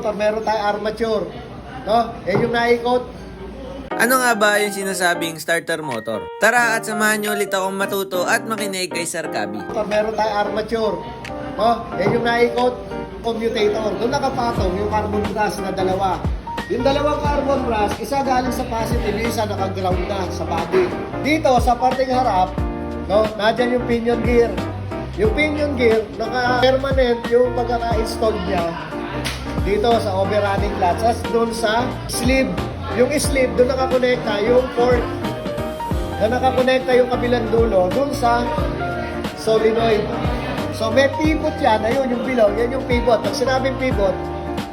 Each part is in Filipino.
motor, meron tayong armature. No? Yan yung naikot. Ano nga ba yung sinasabing starter motor? Tara at samahan niyo ulit akong matuto at makinig kay Sir Kabi. Meron tayong armature. No? Yan yung naikot. Commutator. Doon nakapatong yung carbon brass na dalawa. Yung dalawang carbon brass, isa galing sa positive, yung isa nakaground na sa body. Dito, sa parteng harap, no, nandyan yung pinion gear. Yung pinion gear, naka-permanent yung pagkaka-install niya dito sa overrunning clutch. As doon sa sleeve. Yung sleeve, doon nakakonekta yung port. Na nakakonekta yung kabilang dulo doon sa solenoid. So may pivot yan, ayun yung below, yan yung pivot. Pag sinabing pivot,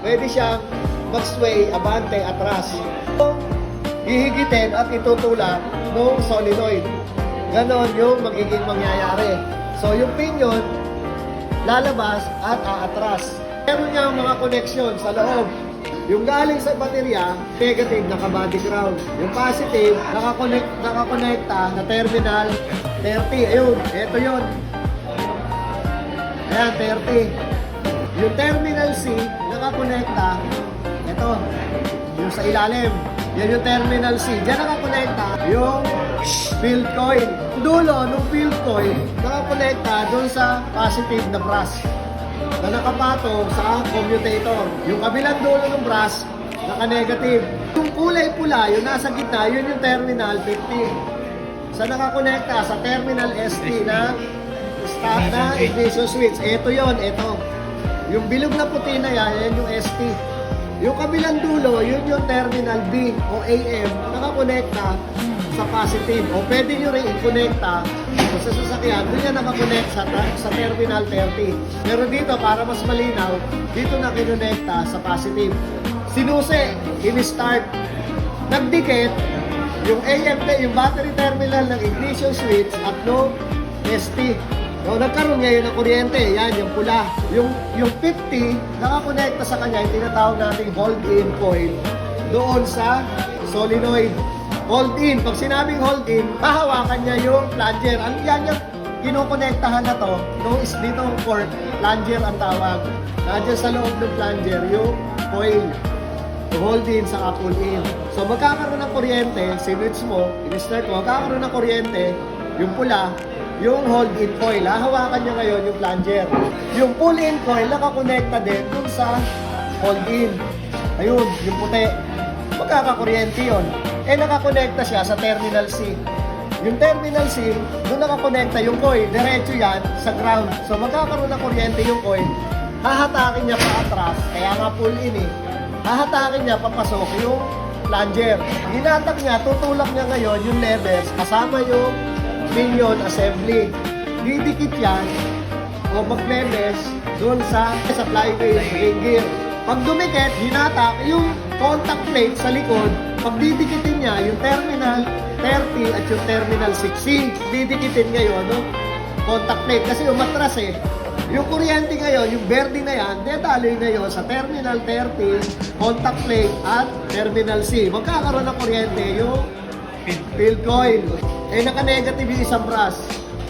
pwede siyang mag-sway, abante, atras. So, hihigitin at itutulak ng solenoid. Ganon yung magiging mangyayari. So yung pinion, lalabas at aatras. Meron niya mga connection sa loob. Yung galing sa baterya, negative, naka-body ground. Yung positive, nakakonekta na terminal 30. Ayun, eto yun. Ayan, 30. Yung terminal C, nakakonekta, ito, yung sa ilalim. Yan yung terminal C. Diyan nakakonekta yung field coil. Dulo ng field coil, nakakonekta dun sa positive na brass na nakapatong sa commutator. Yung kabilang dulo ng brass, naka-negative. Yung kulay pula, yung nasa gitna, yun yung terminal 50. Sa nakakonekta sa terminal ST na start na ignition switch. Ito yon, ito. Yung bilog na puti na yan yung ST. Yung kabilang dulo, yun yung terminal B o AM, nakakonekta sa positive. O pwede nyo rin i-connecta sa sasakyan, doon yan nakakonect sa terminal 30. Pero dito, para mas malinaw, dito na kinonekta sa positive. Sinusi, in-start, nagdikit, yung AMP, yung battery terminal ng ignition switch at no ST. So, nagkaroon ngayon ng kuryente, yan, yung pula. Yung 50, nakakonekta sa kanya, yung tinatawag nating hold-in coil doon sa solenoid. Hold-in, pag sinabing hold-in, hahawakan niya yung plunger. Ano yan yung kinokonektahan na to? Dito ang port, plunger ang tawag. Nandiyan sa loob ng plunger, yung coil. Hold-in sa pull-in. So, magkakaroon ng kuryente, sinwitch mo, in-start mo, magkakaroon ng kuryente, yung pula, yung hold-in coil, hahawakan niya ngayon yung plunger. Yung pull-in coil, nakakonekta din dun sa hold-in. Ayun, yung puti. Magkakakuryente yun. Nakakonekta siya sa terminal C. Yung terminal C, doon nakakonekta yung coil. Diretso yan sa ground. So, magkakaroon ng kuryente yung coil. Hahatakin niya pa atras, kaya nga pull-in eh. Hahatakin niya papasok yung plunger. Hinatak niya, tutulak niya ngayon yung levers kasama yung pinion assembly. Didikit yan o mag-levers doon sa flywheel ring gear. Pag dumikit, hinatak yung contact plate sa likod. Pag didikitin niya yung terminal 30 at yung terminal 6C, didikitin ngayon no? Contact plate kasi umatras eh. Yung kuryente ngayon, yung verde na yan, detaloy ngayon sa terminal 30, contact plate at terminal C. Magkakaroon ng kuryente yung field coil. Naka-negative yung isang brass.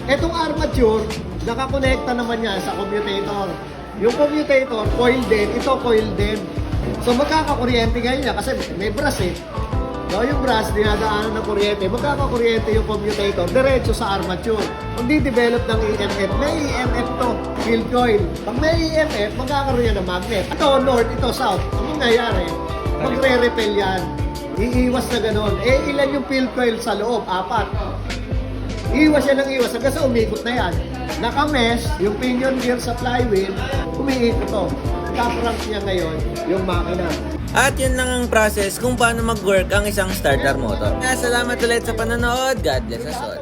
Etong armature, nakakonekta naman yan sa commutator. Yung commutator, coil din. Ito, coil din. So, magkakakuryente ngayon niya kasi may brass eh. No, yung brass, dinadaanan ng kuryente. Magkakakuryente yung commutator, diretso sa armature. Kung di-develop ng EMF, may EMF to, field coil. Pag may EMF, magkakaroon yan ng magnet. Ito, north, ito, south. Ang nangyayari, magre-repel yan. Iiwas na gano'n. Ilan yung field coil sa loob? 4. Iwas yan ng iwas hanggang sa umikot na yan. Naka-mesh, yung pinion gear sa flywheel, umiikot to. Top-rank niya ngayon yung makina. At yun lang ang process kung paano mag-work ang isang starter motor. Kaya salamat ulit sa panonood. God bless us all.